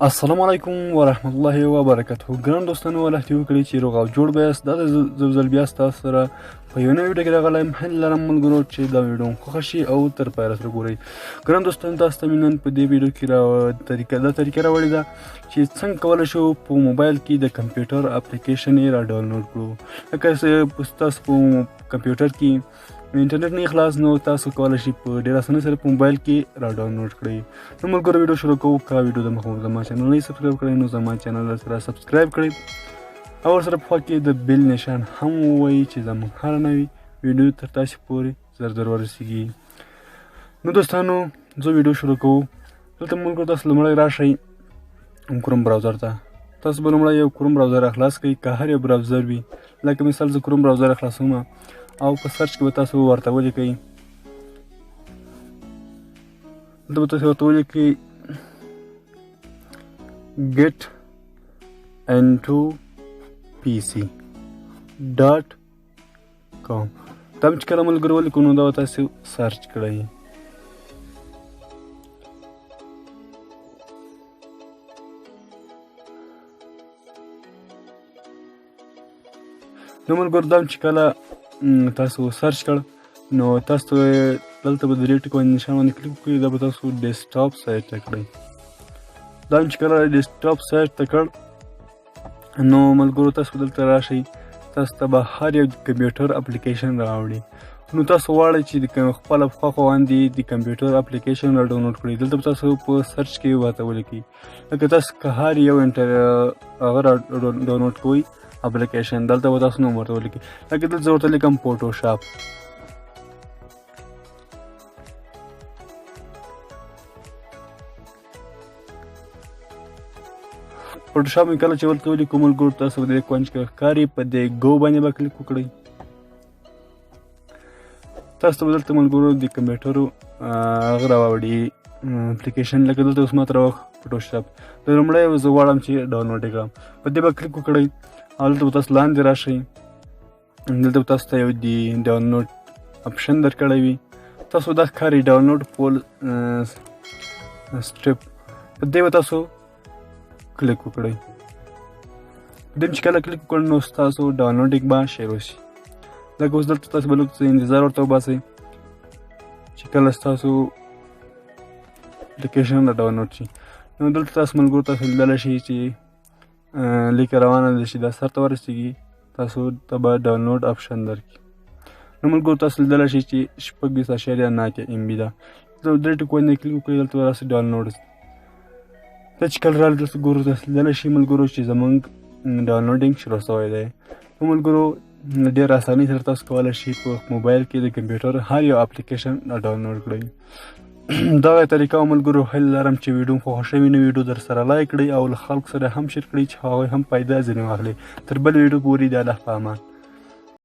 السلام علیکم ورحمت الله وبرکاته. ګران دوستانو ولهتي وکړئ چې روغ او جوړ به یاست. دا د ځل بیا ستاسو سره په یو نوې ویډیو کې راغلی یم. هیله لرم ملګرو چې دا ویډیو مو خوښه شي او تر پایه سره ګورئ. ګران دوستانو تاسو ته مې نن په دې ویډیو کې دا طریقه راوړې ده چې څنګه کولی شو په موبایل کې د کمپیوټر اپلیکیشن یې راډولنوډ کړو. لکه ستاسو په کمپیوټر کې انټرنېټ نه خلاص نو تاسو کولی شئ په ډېر اسانۍ سره په موبایل کې راډولنوډ کړئ. نو ملګرو ویډیو شروع کوو. که ویډیو د مخه زما چینل نه سبسکرایب کړئ نو زما چینل سره سبسکرایب کړئ او ورسره په خوا کې د بیل نشان هم ووایئ چې زموږ هره نوې ویډیو تر تاسو پورې زر زر ورسیږي. نو دوستانو زه ویډیو شروع کوو. دلته ملګرو تاسو لومړی راشئ کروم براوزر ته. تاسو به لومړی یو کروم براوزر خلاص کړئ. که هر یو براوزر وي، لکه مثال زه کروم براوزر خلاصوم او په سرچ کې به تاسو ورته ولیکئ. دلته به تاسو ورته ولیکئ get into pc.com. دا چې کله ملګرو ولیکو نو دا به تاسو سرچ کړئ. نو ملګرو دا چې کله تاسو سرچ کړ نو تاسو دلته به د دې ټکو نشان باندې کلیک وکړئ. دا به تاسو ډیسکټاپ سایټ ته کړئ. دا چې کله ډیسکټاپ سایټ ته کړ نو ملګرو تاسو دلته راشئ. تاسو ته به هر یو کمپیوټر اپلیکیشن راوړي. نو تاسو غواړئ چې د خپله په خوښه باندې د کمپیوټر اپلیکیشن راډاونلوډ کړئ. دلته به تاسو په سرچ کې ورته ولیکئ. لکه تاسو که هر یو هغه راډاونلوډ کوئ اپلیکیشن، دلته به تاسو نوم ورته ولیکئ. لکه دلته زه ورته لیکم فوټوشاپ. فوټوشاپ مې کله چې ورته ولیکو ملګرو تاسو په دې کونج کې ښکاري، په دې ګو باندې به کلیک وکړئ. تاسو ته به دلته ملګرو د کمپیوټرو هغه راوړي اپلیکیشن. لکه دلته اوس ماته راوښ فوټوشاپ. د لومړی زه غواړم چې ډاونلوډ یې کړم. په دې به کلیک وکړئ او دلته به تاسو لاندې راشئ. دلته به تاسو ته یو د ډاونلوډ اپشن درکړی وي. تاسو دا ښکاري ډاونلوډ فول سټپ. په دې به تاسو کلیک وکړئ. دې چې کله کلیک وکړئ نو ستاسو ډاونلوډینګ به شروع شي. لکه اوس دلته تاسو به لږ څه انتظار ورته وباسئ چې کله ستاسو اپلیکیشن را ډاونلوډ شي. نو دلته تاسو ملګرو تاسو لیدلی شئ چې لیکه روانه ده چې دا سر ته ورسېږي. تاسو ته به ډاونلوډ آپشن درکړي. نو ملګرو تاسو لیدلی شئ چې 26.9 MB ده. دلته درې ټکو باندې کلیک وکړئ. دلته به راسئ ډاونلوډ. دا چې کله راغلی دلته ګورو تاسو لیدلی شئ ملګرو چې زموږ ډاونلوډینګ شروع سوی دی. نو ملګرو ډېر اسانۍ سره تاسو کولی شئ په موبایل کې د کمپیوټر هر یو اپلیکیشن ډاونلوډ کړئ. دغه طریقه ملګرو هیله لرم چې ویډیو مو خوښه شوې نو ویډیو در سره لایک کړئ او له خلکو سره هم شیر کړئ چې هغوی هم پیدا ځینې واخلي. تر بل ویډیو پورې د الله په امان.